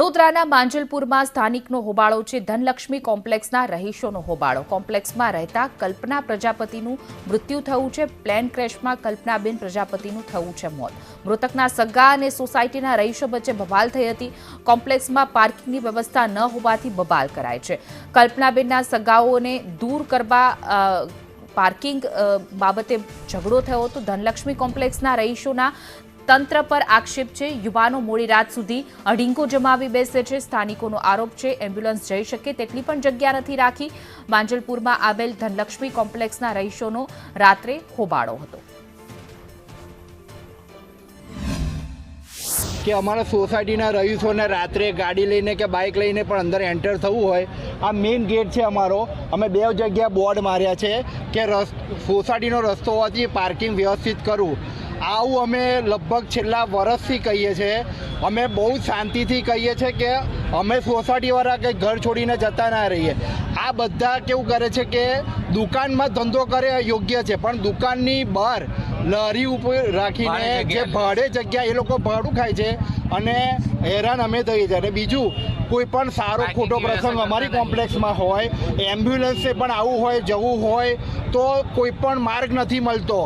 વડોદરાના માંજલપુરમાં સ્થાનિકનો હોબાળો છે। ધનલક્ષ્મી કોમ્પ્લેક્સના રહીશોનો હોબાળો। કોમ્પ્લેક્સમાં રહેતા કલ્પના પ્રજાપતિનું મૃત્યુ થયું છે। પ્લેન ક્રેશમાં કલ્પનાબેન પ્રજાપતિનું થયું છે મોત। મૃતકના સગા અને સોસાયટીના રહીશો વચ્ચે બબાલ થઈ હતી। કોમ્પ્લેક્સમાં પાર્કિંગની વ્યવસ્થા ન હોવાથી બબાલ કરાય છે। કલ્પનાબેનના સગાઓને દૂર કરવા પાર્કિંગ બાબતે ઝઘડો થયો હતો। ધનલક્ષ્મી કોમ્પ્લેક્સના રહીશોના તંત્ર પર આક્ષેપ છે। યુવાનો મોડી રાત સુધી અડીંગો જમાવી બેસે છે। સ્થાનિકોનો આરોપ છે એમ્બ્યુલન્સ જઈ શકે તેટલી પણ જગ્યા નથી રાખી। માંજલપુરમાં આવેલ ધનલક્ષ્મી કોમ્પ્લેક્સના રહીશોનો રાત્રે હોબાળો હતો કે અમારા સોસાયટીના રહીશોને રાત્રે ગાડી લઈને કે બાઇક લઈને પણ અંદર એન્ટર થવું હોય, આ મેઇન ગેટ છે અમારો। અમે બે જગ્યાએ બોર્ડ માર્યા છે કે સોસાયટીનો રસ્તો હોવાથી પાર્કિંગ વ્યવસ્થિત કરવું। આવું અમે લગભગ છેલ્લા વર્ષથી કહીએ છીએ। અમે બહુ શાંતિથી કહીએ છીએ કે અમે સોસાયટીવાળા કંઈ ઘર છોડીને જતા ના રહીએ। આ બધા કેવું કરે છે કે દુકાનમાં ધંધો કરે યોગ્ય છે, પણ દુકાનની બહાર લારી ઉપર રાખીને જે ભાડે જગ્યા એ લોકો ભાડું ખાય છે અને હેરાન અમે થઈએ છીએ। અને બીજું કોઈ પણ સારો ખોટો પ્રસંગ અમારી કોમ્પ્લેક્સમાં હોય, એમ્બ્યુલન્સે પણ આવવું હોય જવું હોય તો કોઈ પણ માર્ગ નથી મળતો।